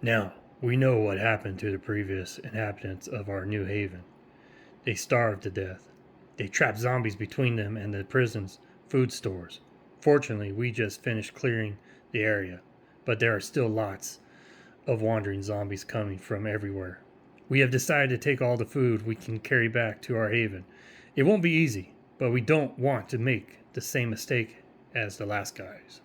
Now, we know what happened to the previous inhabitants of our new haven. They starved to death. They trapped zombies between them and the prison's food stores. Fortunately, we just finished clearing the area, but there are still lots of wandering zombies coming from everywhere. We have decided to take all the food we can carry back to our haven. It won't be easy, but we don't want to make the same mistake as the last guys.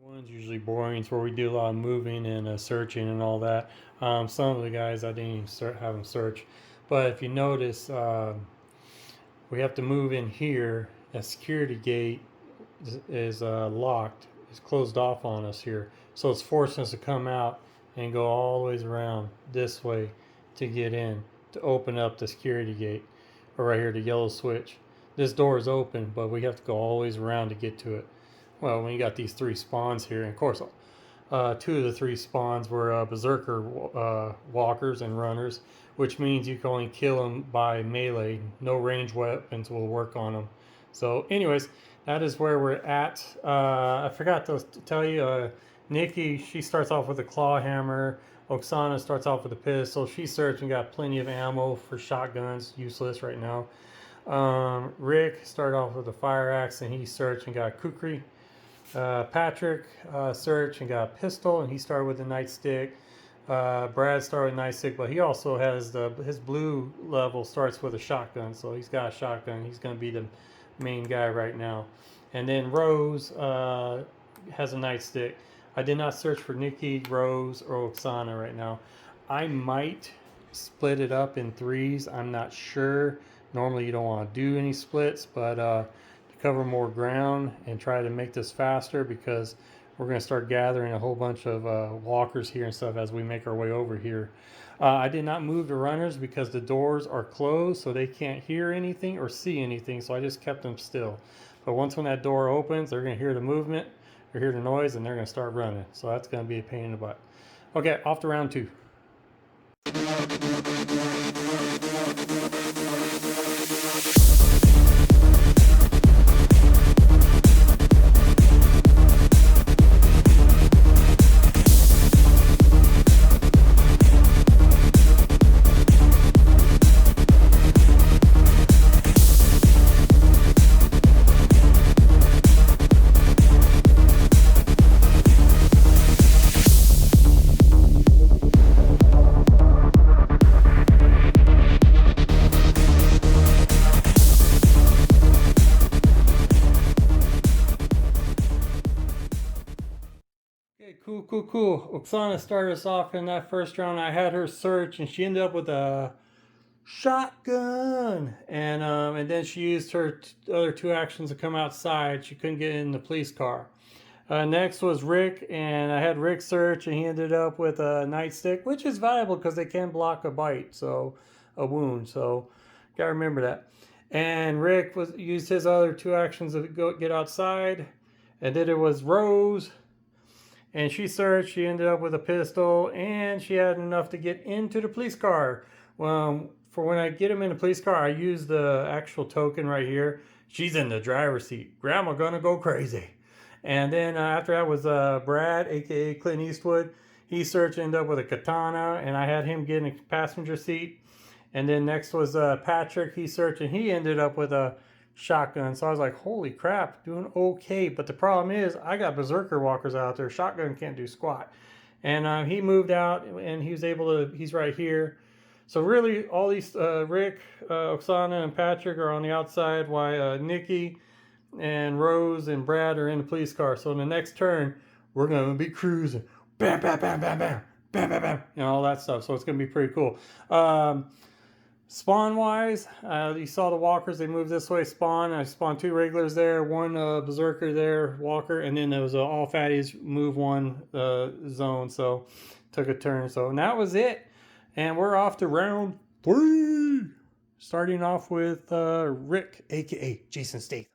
One's usually boring. It's where we do a lot of moving and searching and all that. Some of the guys I didn't even have them search, but if you notice, we have to move in here. A security gate is locked. It's closed off on us here, so it's forcing us to come out and go all the ways around this way to get in to open up the security gate. Or right here, the yellow switch. This door is open, but we have to go all the ways around to get to it. Well, when you got these three spawns here, and of course, two of the three spawns were berserker walkers and runners, which means you can only kill them by melee. No ranged weapons will work on them. So, anyways, that is where we're at. I forgot to tell you, Nikki, she starts off with a claw hammer. Oksana starts off with a pistol. She searched and got plenty of ammo for shotguns. Useless right now. Rick started off with a fire axe, and he searched and got kukri. Patrick searched and got a pistol, and he started with a nightstick. Brad started with a nightstick, but he also has his blue level starts with a shotgun, so he's got a shotgun. He's going to be the main guy right now. And then Rose has a nightstick. I did not search for Nikki, Rose, or Oksana right now. I might split it up in threes. I'm not sure. Normally you don't want to do any splits, but to cover more ground and try to make this faster, because we're going to start gathering a whole bunch of walkers here and stuff as we make our way over here. I did not move the runners because the doors are closed, so they can't hear anything or see anything, so I just kept them still. But once when that door opens, they're going to hear the movement, they hear the noise, and they're going to start running. So that's going to be a pain in the butt. Okay, off to round two. Cool. Oksana started us off in that first round. I had her search, and she ended up with a shotgun. And then she used her other two actions to come outside. She couldn't get in the police car. Next was Rick, and I had Rick search, and he ended up with a nightstick, which is valuable because they can block a bite, so a wound. So gotta remember that. And Rick used his other two actions to get outside. And then it was Rose. And she searched, she ended up with a pistol, and she had enough to get into the police car. Well, for when I get him in the police car, I use the actual token right here. She's in the driver's seat. Grandma gonna go crazy. And then after that was Brad, aka Clint Eastwood. He searched, ended up with a katana, and I had him get in the passenger seat. And then next was Patrick. He searched, and he ended up with a shotgun. So I was like, holy crap, doing okay. But the problem is I got berserker walkers out there. Shotgun can't do squat. And he moved out, and he was able to, he's right here. So really all these Rick, Oksana, and Patrick are on the outside, while Nikki, and Rose and Brad are in the police car. So in the next turn, we're gonna be cruising, bam, bam, bam, bam, bam, bam, bam, bam, and all that stuff. So it's gonna be pretty cool. Spawn wise, you saw the walkers, they moved this way. Spawn, I spawned 2 regulars there, 1 berserker there, walker, and then there was all fatties move 1 zone. So took a turn. So and that was it, and we're off to round 3, starting off with Rick, aka Jason Statham.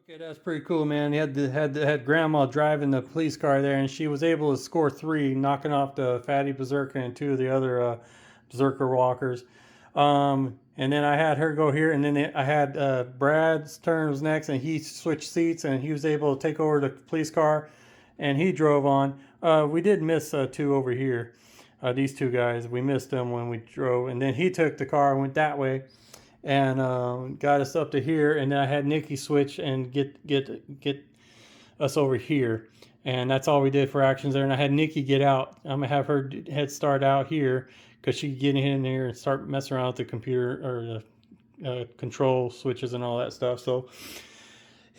Okay, that's pretty cool, man. He had grandma driving the police car there, and she was able to score 3, knocking off the fatty berserker and 2 of the other berserker walkers. And then I had her go here, and then I had Brad's turn was next, and he switched seats, and he was able to take over the police car, and he drove on. We did miss 2 over here. These 2 guys, we missed them when we drove, and then he took the car and went that way, and got us up to here, and then I had Nikki switch and get us over here, and that's all we did for actions there. And I had Nikki get out. I'm gonna have her head start out here because she can get in here and start messing around with the computer or the control switches and all that stuff. So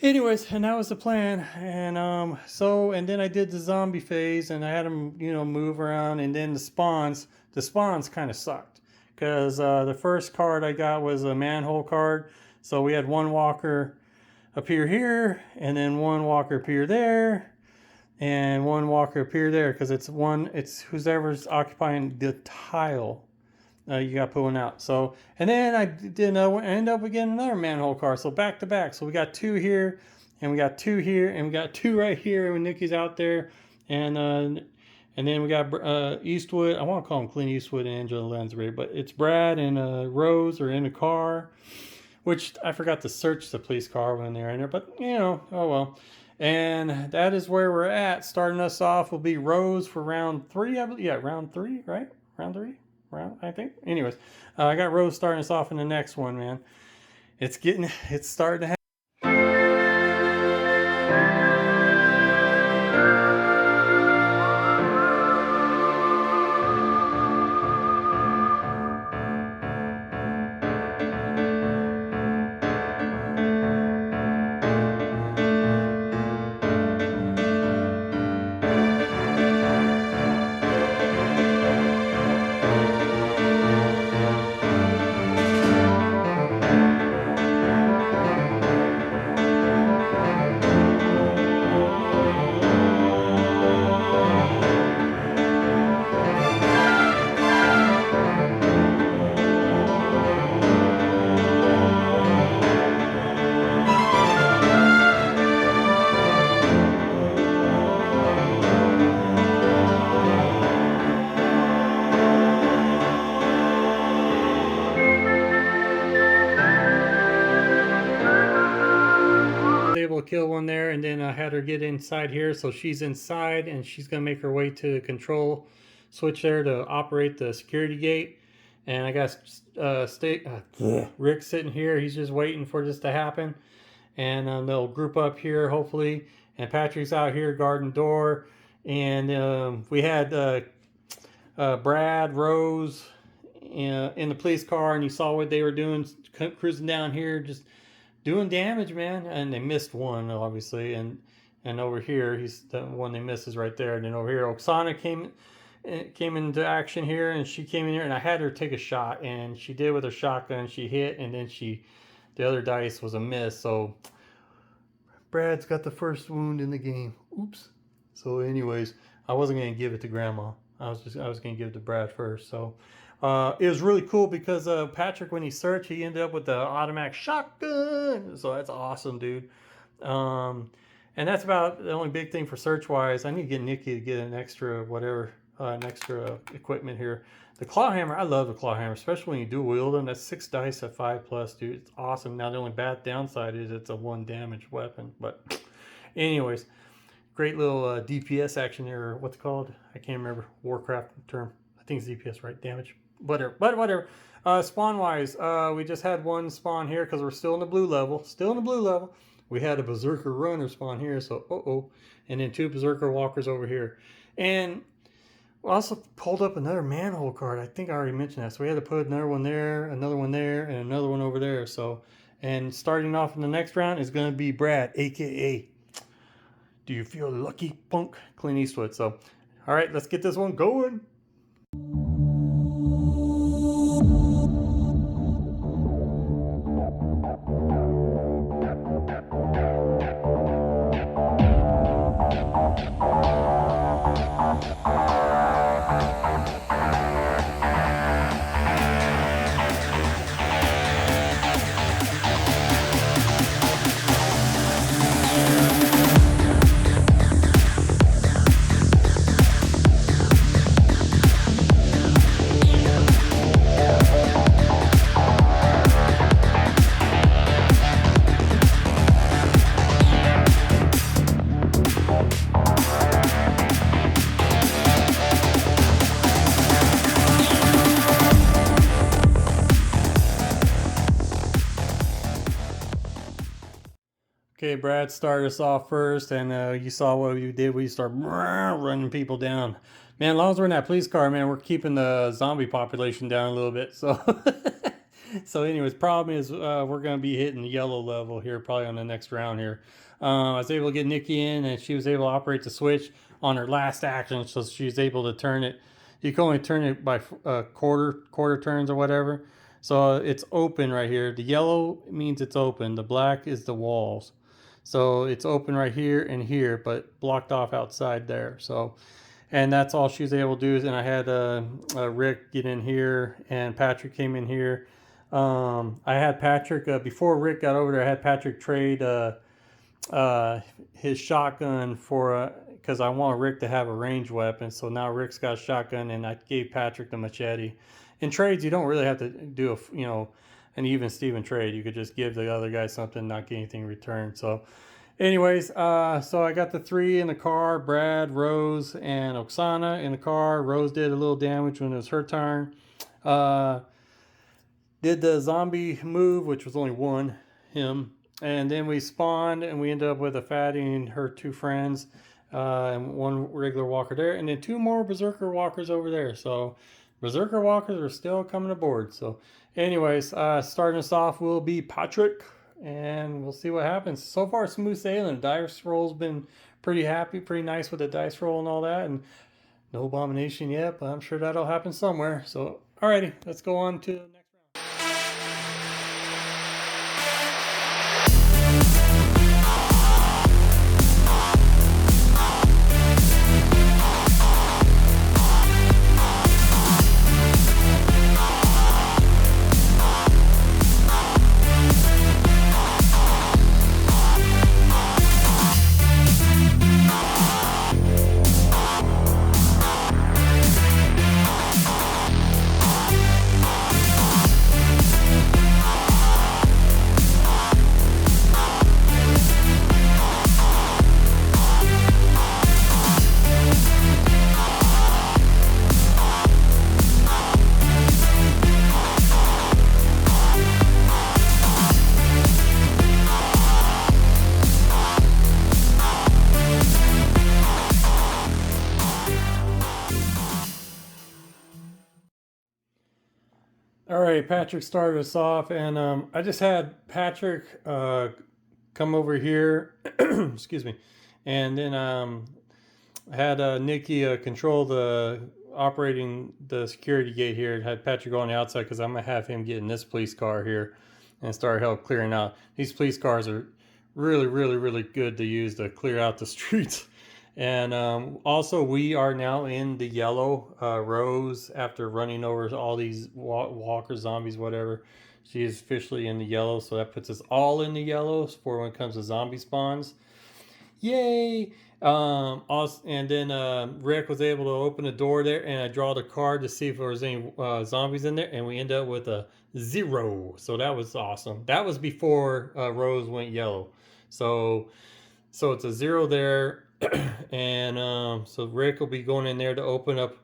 anyways, and that was the plan. And and then I did the zombie phase, and I had them move around, and then the spawns kind of sucked because the first card I got was a manhole card. So we had 1 walker appear here, and then 1 walker appear there, and 1 walker appear there, because it's whoever's occupying the tile. You got to put 1 out. So, and then I did end up getting another manhole card. So back to back. So we got 2 here, and we got 2 here, and we got 2 right here when Nikki's out there, and then we got Eastwood. I want to call him Clint Eastwood and Angela Lansbury, but it's Brad and Rose are in the car, which I forgot to search the police car when they're in there, but oh well. And that is where we're at. Starting us off will be Rose for round 3, I believe. Yeah, round 3, right? Round 3? I think. Anyways, I got Rose starting us off in the next one, man. It's starting to happen. Able to kill 1 there, and then I had her get inside here, so she's inside, and she's gonna make her way to the control switch there to operate the security gate. And I got Rick sitting here. He's just waiting for this to happen, and they'll group up here hopefully. And Patrick's out here guarding door, and we had Brad, Rose in the police car, and you saw what they were doing, cruising down here, just doing damage, man. And they missed 1, obviously, and over here, the one they missed is right there. And then over here, Oksana came into action here, and she came in here, and I had her take a shot, and she did with her shotgun. She hit, and then the other dice was a miss. So Brad's got the first wound in the game. Oops. So anyways, I wasn't going to give it to Grandma. I was going to give it to Brad first. So it was really cool because Patrick, when he searched, he ended up with the automatic shotgun. So that's awesome, dude. And that's about the only big thing for search wise. I need to get Nikki to get an extra whatever, an extra equipment here. The claw hammer, I love the claw hammer, especially when you do wield them. That's 6 dice at 5+, dude. It's awesome. Now the only bad downside is it's a 1 damage weapon. But anyways, great little DPS action there, or what's it called? I can't remember. Warcraft term. I think it's DPS, right? Damage. Whatever. But whatever. Spawn wise, we just had one spawn here because we're still in the blue level. Still in the blue level. We had a Berserker Runner spawn here, so and then 2 Berserker Walkers over here. And we also pulled up another manhole card. I think I already mentioned that. So we had to put another one there, and another one over there. So, and starting off in the next round is going to be Brad, aka Do You Feel Lucky, Punk? Clint Eastwood. So, all right, let's get this one going. Okay, Brad started us off first, and you saw what we did. We started running people down. Man, as long as we're in that police car, man, we're keeping the zombie population down a little bit. So, so anyways, problem is we're going to be hitting the yellow level here probably on the next round here. I was able to get Nikki in, and she was able to operate the switch on her last action, so she was able to turn it. You can only turn it by quarter turns or whatever. So it's open right here. The yellow means it's open. The black is the walls. So it's open right here and here, but blocked off outside there. So, and that's all she was able to do. And I had Rick get in here, and Patrick came in here. I had Patrick, before Rick got over there, I had Patrick trade his shotgun for, because I want Rick to have a ranged weapon. So now Rick's got a shotgun, and I gave Patrick the machete. In trades, you don't really have to do an even Steven trade. You could just give the other guy something, not get anything in return. So anyways, so I got the 3 in the car, Brad, Rose, and Oksana in the car. Rose did a little damage when it was her turn. Did the zombie move, which was only one, him. And then we spawned, and we ended up with a fatty and her 2 friends, and 1 regular walker there, and then 2 more Berserker Walkers over there. So Berserker Walkers are still coming aboard. So anyways, starting us off will be Patrick, and we'll see what happens. So far, smooth sailing. The dice roll's been pretty happy, pretty nice with the dice roll and all that, and no abomination yet, but I'm sure that'll happen somewhere. So alrighty, let's go on to the next round. All right, Patrick started us off, and I just had Patrick come over here, excuse me, and then I had Nikki control the operating the security gate here. Had Patrick go on the outside because I'm gonna have him get in this police car here and start help clearing out. These police cars are really good to use to clear out the streets. And also, we are now in the yellow rows after running over all these walkers, zombies, whatever. She is officially in the yellow, so that puts us all in the yellows for when it comes to zombie spawns. Yay! Also, and then Rick was able to open the door there, and I draw the card to see if there was any zombies in there, and we end up with a 0. So that was awesome. That was before Rose went yellow. So it's a 0 there, and so Rick will be going in there to open up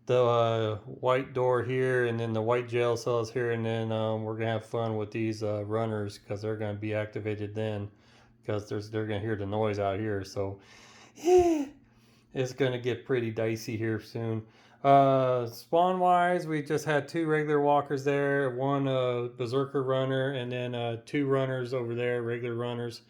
the white door here, and then the white jail cells here, and then we're gonna have fun with these runners because they're gonna be activated then, because they're gonna hear the noise out here. So it's gonna get pretty dicey here soon. Spawn wise, we just had 2 regular walkers there, 1 berserker runner, and then 2 runners over there, regular runners.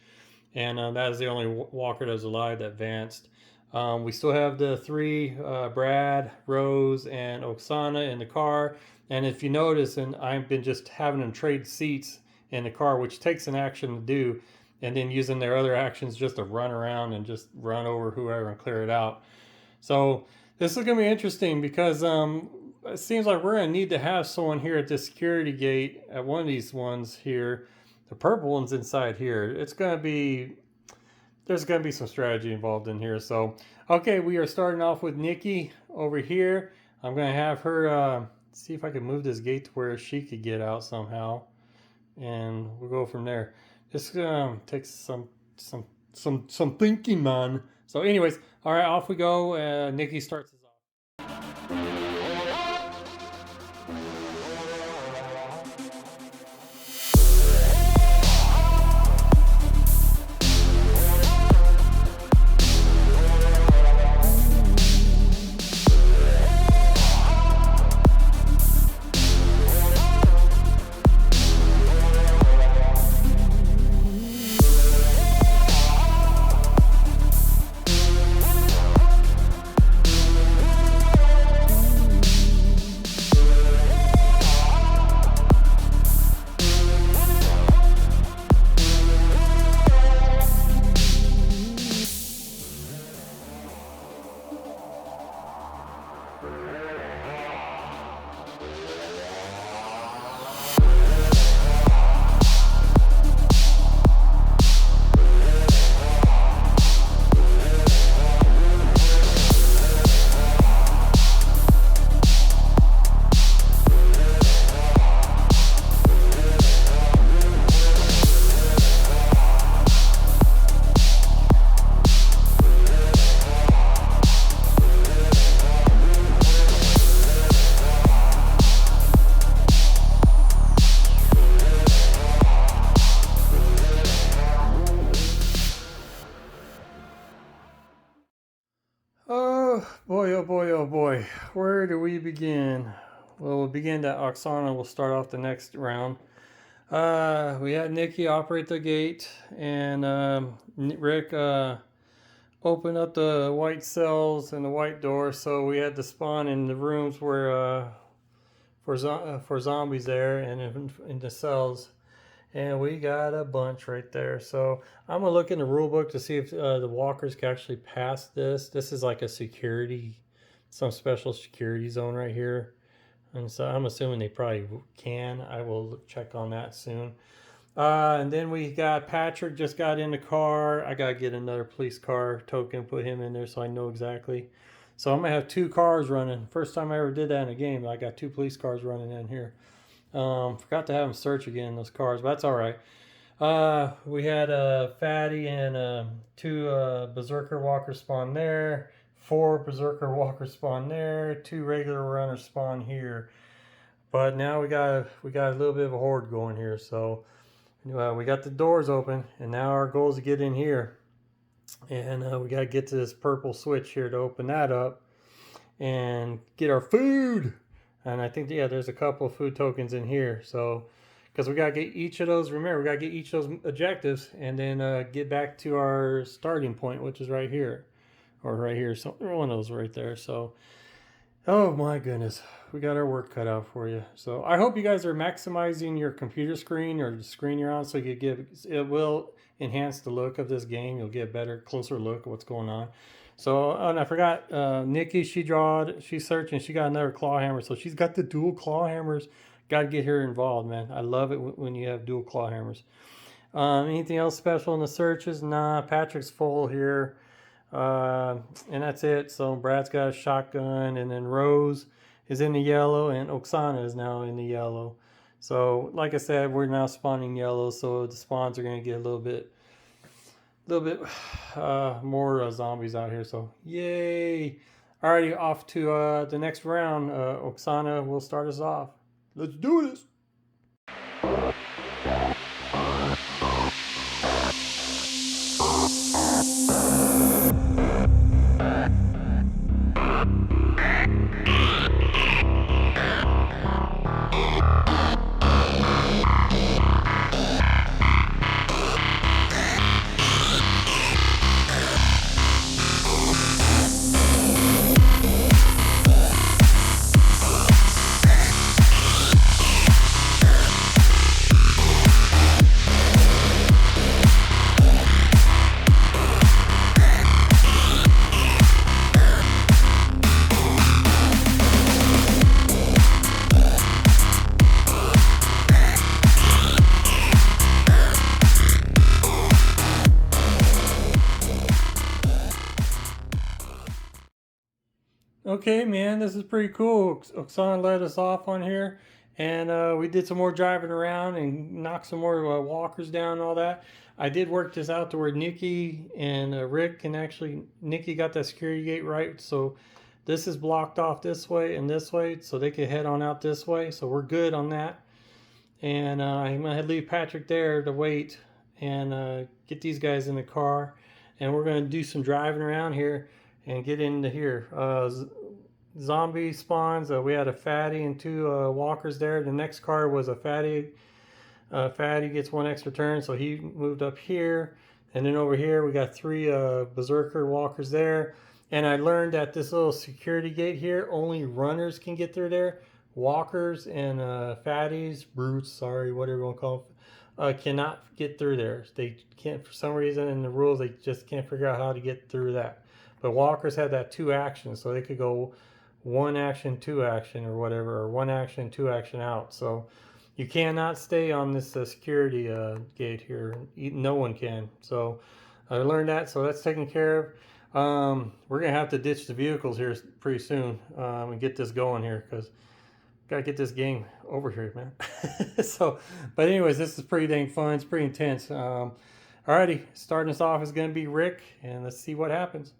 And that is the only walker that was alive that advanced. We still have the 3 Brad, Rose, and Oksana in the car. And if you notice, and I've been just having them trade seats in the car, which takes an action to do, and then using their other actions just to run around and just run over whoever and clear it out. So this is going to be interesting because it seems like we're going to need to have someone here at the security gate at one of these ones here. The purple one's inside here. It's going to be, there's going to be some strategy involved in here. So, okay, we are starting off with Nikki over here. I'm going to have her see if I can move this gate to where she could get out somehow. And we'll go from there. This takes some thinking, man. So anyways, all right, off we go. Nikki starts us off. Oh boy, oh boy. Where do we begin? Well, we'll begin that Oksana will start off the next round. We had Nikki operate the gate, and Rick open up the white cells and the white door, so we had to spawn in the rooms where for zombies there, and in the cells. And we got a bunch right there. So I'm gonna look in the rule book to see if the walkers can actually pass this. This is like a security, some special security zone right here. And so I'm assuming they probably can. I will check on that soon. And then we got Patrick just got in the car. I gotta get another police car token, put him in there so I know exactly. So I'm gonna have 2 cars running. First time I ever did that in a game. I got 2 police cars running in here. Forgot to have them search again those cars, but that's all right. We had Fatty and 2 Berserker Walkers spawn there, 4 Berserker Walkers spawn there, 2 regular runners spawn here. But now we got a little bit of a horde going here. So we got the doors open, and now our goal is to get in here, and we got to get to this purple switch here to open that up and get our food. And I think, yeah, there's a couple of food tokens in here. So, because we got to get each of those, remember, we got to get each of those objectives and then get back to our starting point, which is right here. Or right here. So, one of those right there. So, Oh my goodness, we got our work cut out for you. So I hope you guys are maximizing your computer screen or the screen you're on, so you give it will enhance the look of this game. You'll get a better, closer look at what's going on. So and I forgot, Nikki. She's searching. She got another claw hammer, so she's got the dual claw hammers. Got to get her involved, man. I love it when you have dual claw hammers. Anything else special in the searches? Nah, Patrick's full here. And that's it. So Brad's got a shotgun, and then Rose is in the yellow, and Oksana is now in the yellow. So, like I said, we're now spawning yellow, so the spawns are gonna get a little bit more zombies out here. So, yay! Alrighty, off to the next round. Oksana will start us off. Let's do this. Okay, man, this is pretty cool. Oksana led us off on here, and we did some more driving around and knocked some more walkers down and all that. I did work this out to where Nikki and Rick can actually. Nikki got that security gate right, so this is blocked off this way and this way, so they can head on out this way. So we're good on that. And I'm gonna leave Patrick there to wait and get these guys in the car, and we're gonna do some driving around here and get into here. Zombie spawns. We had a fatty and two walkers there. The next car was a fatty. Fatty gets one extra turn, so he moved up here. And then over here, we got three berserker walkers there. And I learned that this little security gate here, only runners can get through there. Walkers and fatties, brutes, sorry, whatever you want to call them, cannot get through there. They can't, for some reason in the rules, they just can't figure out how to get through that. But walkers had that two actions, so they could go one action, two action, or whatever, or one action, two action out. So you cannot stay on this security gate here. No one can. So I learned that, so that's taken care of. We're gonna have to ditch the vehicles here pretty soon and get this going here, because gotta get this game over here, man. So, but anyways, this is pretty dang fun. It's pretty intense. Alrighty, starting us off is gonna be Rick, and let's see what happens.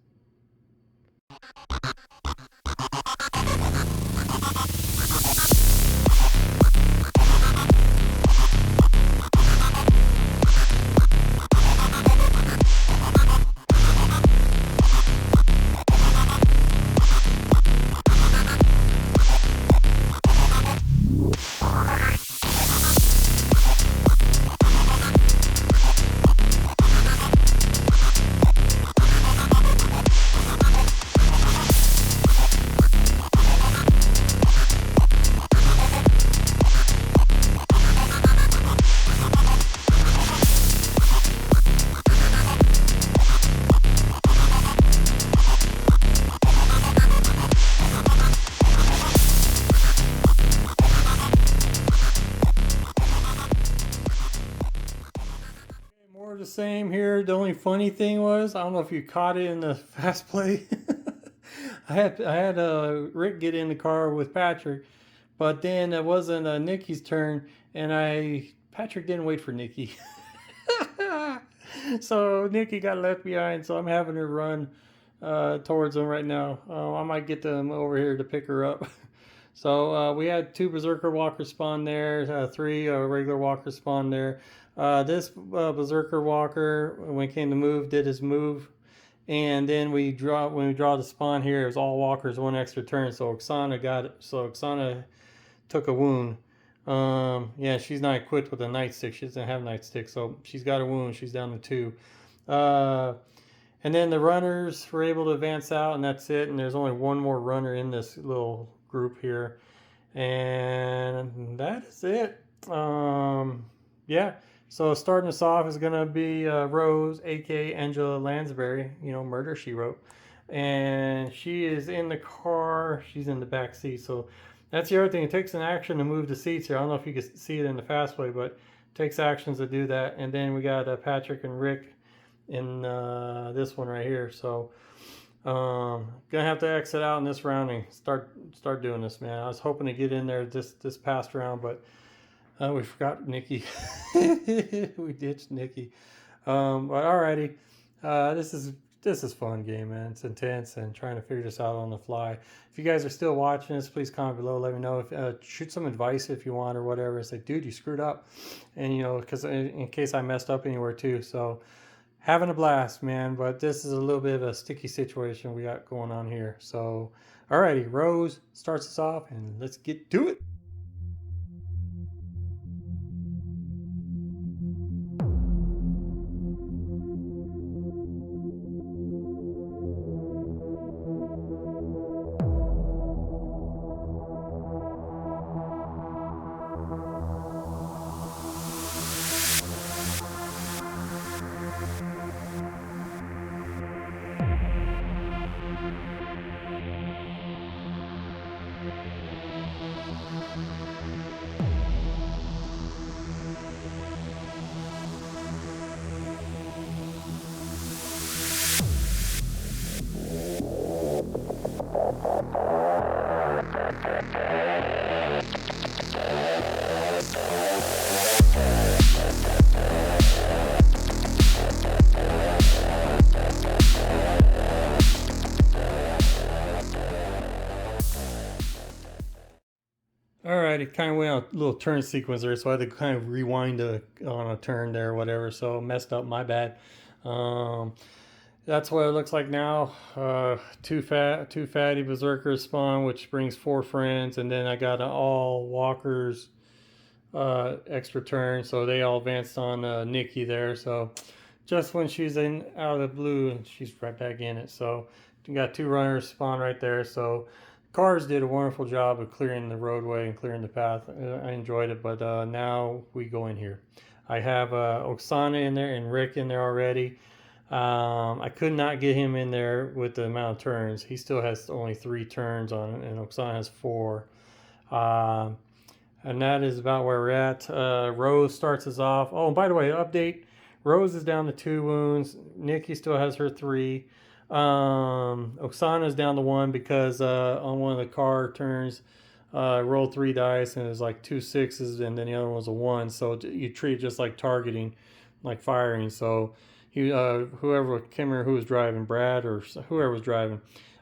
The same here. The only funny thing was, I don't know if you caught it in the fast play. I had Rick get in the car with Patrick, but then it wasn't Nikki's turn, and Patrick didn't wait for Nikki. So Nikki got left behind, so I'm having her run towards him right now. I might get them over here to pick her up. So we had two berserker walkers spawn there, three regular walkers spawn there. This berserker walker, when it came to move, did his move, and then when we draw the spawn here, it was all walkers, one extra turn. So Oksana took a wound. Yeah, she's not equipped with a nightstick. She doesn't have a nightstick, so she's got a wound. She's down to two. And then the runners were able to advance out, and that's it. And there's only one more runner in this little group here, and that is it. Yeah. So starting us off is gonna be Rose, aka Angela Lansbury. You know, Murder She Wrote, and she is in the car. She's in the back seat. So that's the other thing. It takes an action to move the seats here. I don't know if you can see it in the fast way, but it takes actions to do that. And then we got Patrick and Rick in this one right here. So gonna have to exit out in this rounding. Start doing this, man. I was hoping to get in there this past round, but we forgot Nikki. We ditched Nikki. But alrighty. This is fun game, man. It's intense and trying to figure this out on the fly. If you guys are still watching this, please comment below. Let me know. If shoot some advice if you want or whatever. It's like, dude, you screwed up, and you know, because in case I messed up anywhere too. So having a blast, man. But this is a little bit of a sticky situation we got going on here. So alrighty, Rose starts us off, and let's get to it. Alright, it kind of went on a little turn sequence there, so I had to kind of rewind on a turn there or whatever, so messed up, my bad. That's what it looks like now. Two fatty berserkers spawn, which brings 4 friends, and then I got an all walkers extra turn, so they all advanced on Nikki there. So just when she's out of the blue, she's right back in it. So you got 2 runners spawn right there. So cars did a wonderful job of clearing the roadway and clearing the path. I enjoyed it, but now we go in here. I have Oksana in there and Rick in there already. I could not get him in there with the amount of turns. He still has only 3 turns on it, and Oksana has 4. And that is about where we're at. Rose starts us off. Oh, by the way, update. Rose is down to 2 wounds. Nikki still has her 3. Oksana's down to 1 because on one of the car turns, rolled 3 dice and it was like 2 6s, and then the other one was a 1. So you treat it just like targeting, like firing. So he, whoever, can't remember who was driving, Brad or whoever was driving.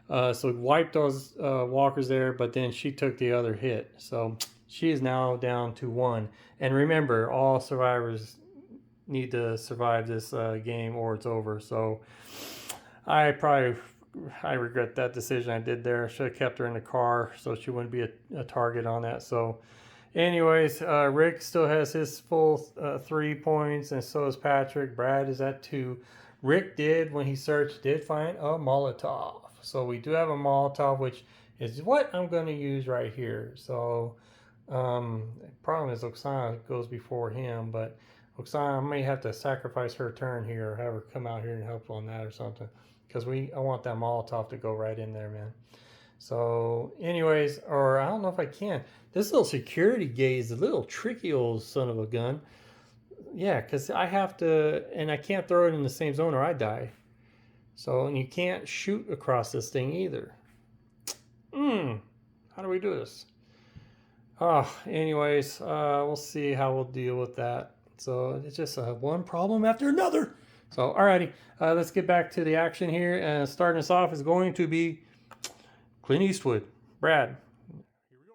So wiped those walkers there, but then she took the other hit. So she is now down to 1. And remember, all survivors need to survive this game or it's over. So I regret that decision I did there. Should have kept her in the car so she wouldn't be a target on that. So anyways, Rick still has his full 3 points, and so is Patrick. Brad is at 2. Rick did, when he searched, did find a Molotov. So we do have a Molotov, which is what I'm going to use right here. So problem is Oksana goes before him, but Oksana, I may have to sacrifice her turn here or have her come out here and help on that or something. Because I want that Molotov to go right in there, man. So anyways, or I don't know if I can. This little security gate is a little tricky old son of a gun. Yeah, because I have to, and I can't throw it in the same zone or I die. So, and you can't shoot across this thing either. How do we do this? Anyways, we'll see how we'll deal with that. So it's just one problem after another. So, alrighty, let's get back to the action here. And starting us off is going to be Clint Eastwood. Brad. Here we go.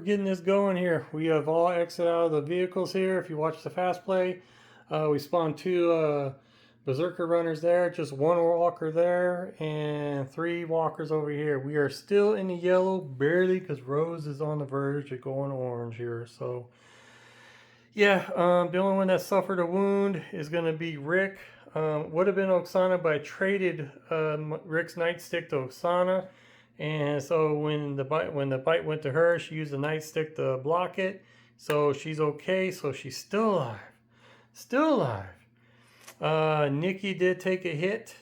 getting this going here. We have all exited out of the vehicles here. If you watch the fast play, we spawned 2 berserker runners there, just 1 walker there, and 3 walkers over here. We are still in the yellow, barely, because Rose is on the verge of going orange here. So yeah, the only one that suffered a wound is going to be Rick. Would have been Oksana, but I traded Rick's nightstick to Oksana. And so when the bite went to her, she used the nightstick to block it. So she's okay. So she's still alive. Still alive. Nikki did take a hit.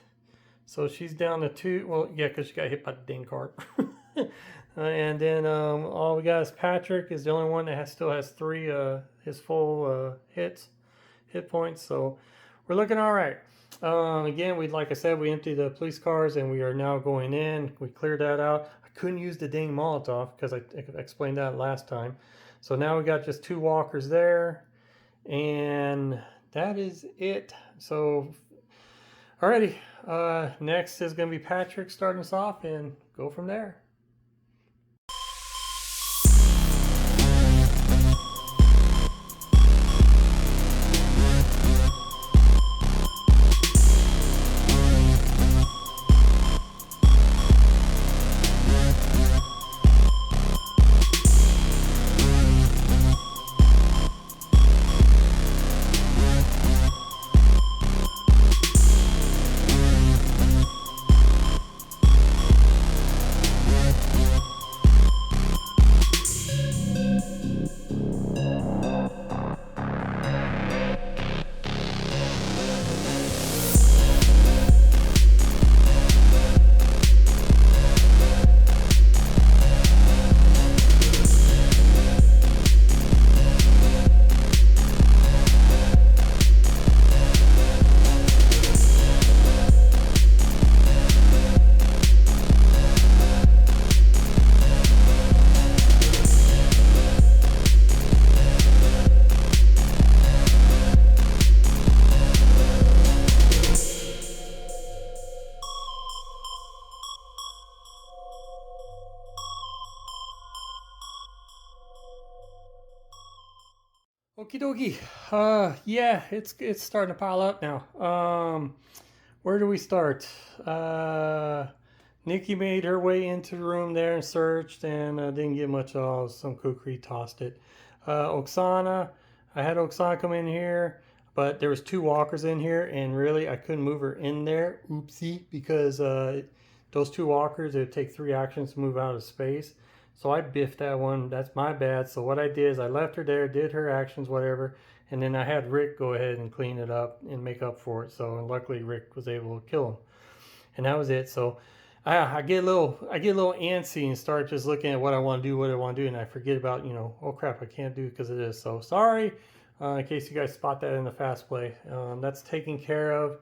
So she's down to 2. Well, yeah, because she got hit by the dang cart. And then all we got is Patrick is the only one that still has 3 his full hit points. So we're looking all right. Again, like I said, we emptied the police cars and we are now going in. We cleared that out. I couldn't use the dang Molotov because I explained that last time. So now we got just 2 walkers there, and that is it. So alrighty, next is going to be Patrick starting us off and go from there. Okie dokie. Yeah, it's starting to pile up now. Where do we start? Nikki made her way into the room there and searched, and didn't get much at all. Some kukri tossed it. Oksana, I had Oksana come in here, but there was 2 walkers in here, and really I couldn't move her in there. Oopsie, because those 2 walkers, it would take 3 actions to move out of space. So I biffed that one. That's my bad. So what I did is I left her there, did her actions, whatever, and then I had Rick go ahead and clean it up and make up for it. So luckily Rick was able to kill him, and that was it. So I get a little antsy and start just looking at what I want to do, and I forget about, oh crap, I can't do it because of this. So sorry, in case you guys spot that in the fast play. That's taken care of.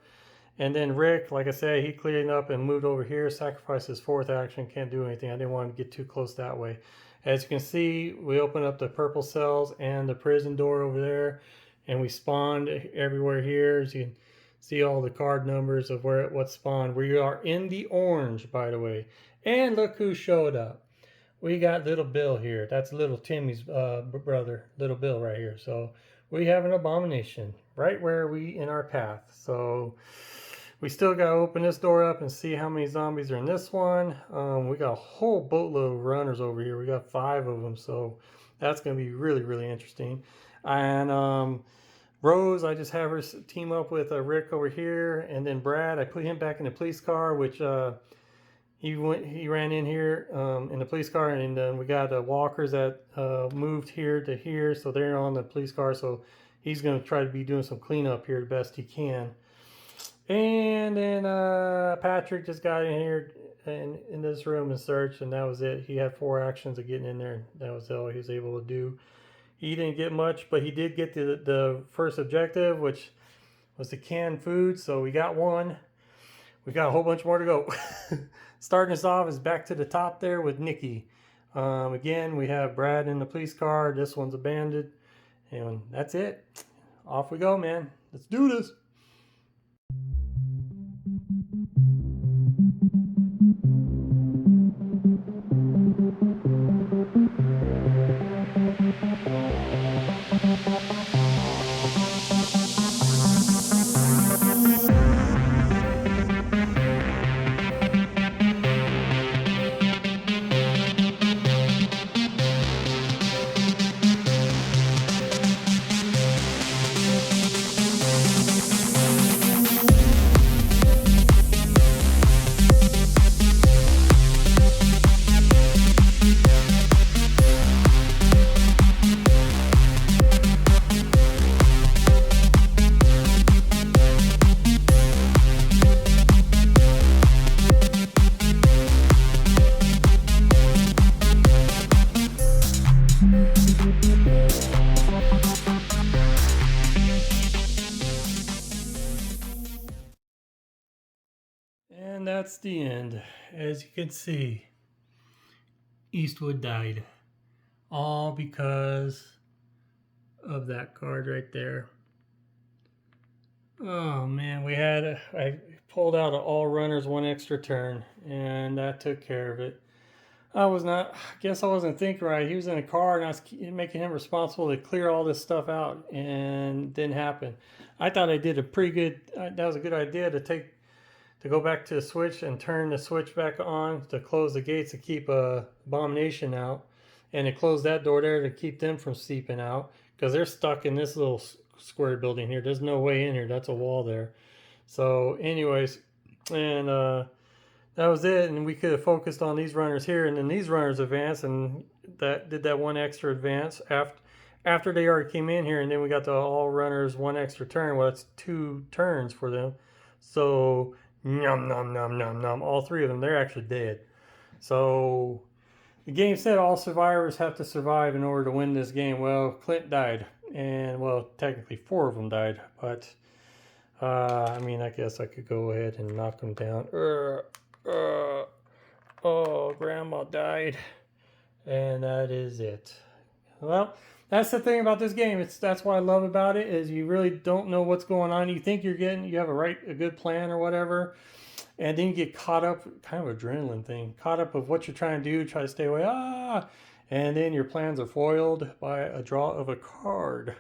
And then Rick, like I said, he cleared it up and moved over here, sacrificed his 4th action, can't do anything. I didn't want to get too close that way. As you can see, we opened up the purple cells and the prison door over there, and we spawned everywhere here. As you can see all the card numbers of what spawned. We are in the orange, by the way. And look who showed up. We got little Bill here. That's little Timmy's brother, little Bill right here. So we have an abomination right where we in our path. So we still got to open this door up and see how many zombies are in this one. We got a whole boatload of runners over here. We got 5 of them, so that's going to be really, really interesting. And Rose, I just have her team up with Rick over here, and then Brad, I put him back in the police car, which he ran in here in the police car, and then we got walkers that moved here to here, so they're on the police car. So he's going to try to be doing some cleanup here the best he can. And then Patrick just got in here in this room and searched, and that was it. He had 4 actions of getting in there. That was all he was able to do. He didn't get much, but he did get the first objective, which was the canned food. So we got 1. We got a whole bunch more to go. Starting us off is back to the top there with Nikki. Again, we have Brad in the police car. This one's abandoned. And that's it. Off we go, man. Let's do this. And that's the end. As you can see, Eastwood died. All because of that card right there. Oh man, I pulled out an all runners, one extra turn, and that took care of it. I guess I wasn't thinking right. He was in a car and I was making him responsible to clear all this stuff out, and it didn't happen. I thought I did a pretty good, that was a good idea to go back to the switch and turn the switch back on to close the gates to keep Abomination out, and to close that door there to keep them from seeping out, because they're stuck in this little square building here. There's no way in here. That's a wall there. So anyways, and that was it, and we could have focused on these runners here, and then these runners advanced, and that did that one extra advance after they already came in here, and then we got the all runners one extra turn. Well, it's 2 turns for them, so nom nom nom nom nom. All 3 of them, they're actually dead. So the game said all survivors have to survive in order to win this game. Well, Clint died, and well, technically 4 of them died, but I mean, I guess I could go ahead and knock them down. Oh, Grandma died, and that is it. Well, that's the thing about this game. That's what I love about it, is you really don't know what's going on. You think you have a good plan or whatever, and then you get caught up, kind of adrenaline thing, caught up of what you're trying to do, try to stay away, and then your plans are foiled by a draw of a card.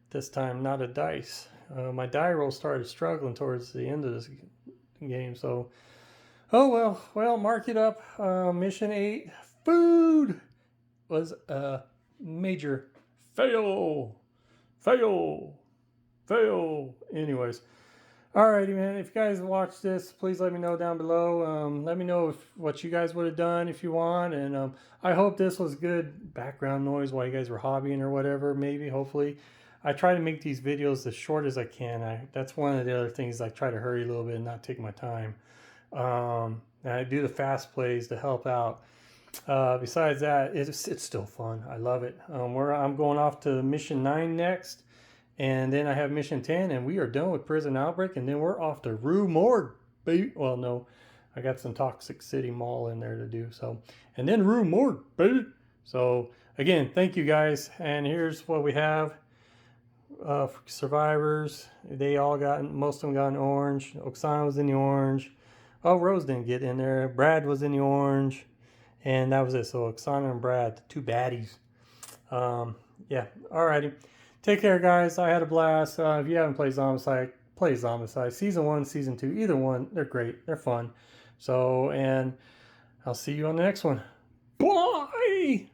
This time, not a dice. My die roll started struggling towards the end of this game, so oh well, mark it up. Mission 8, food, was a major fail. Anyways, alrighty, man. If you guys watch this, please let me know down below. Let me know what you guys would have done if you want, and I hope this was good background noise while you guys were hobbying or whatever. Maybe, hopefully. I try to make these videos as short as I can. That's one of the other things. I try to hurry a little bit and not take my time. And I do the fast plays to help out. Besides that, it's still fun. I love it. I'm going off to mission 9 next, and then I have mission 10, and we are done with Prison Outbreak, and then we're off to Rue Morgue, baby. Well, no, I got some Toxic City Mall in there to do. So, and then Rue Morgue, baby. So again, thank you guys, and here's what we have. Survivors, most of them got an orange. Oksana was in the orange. Oh, Rose didn't get in there. Brad was in the orange, and that was it. So Oksana and Brad, the 2 baddies. Yeah, alrighty. Take care, guys. I had a blast. If you haven't played Zombicide, play Zombicide. Season 1, Season 2, either one. They're great. They're fun. So, and I'll see you on the next one. Bye!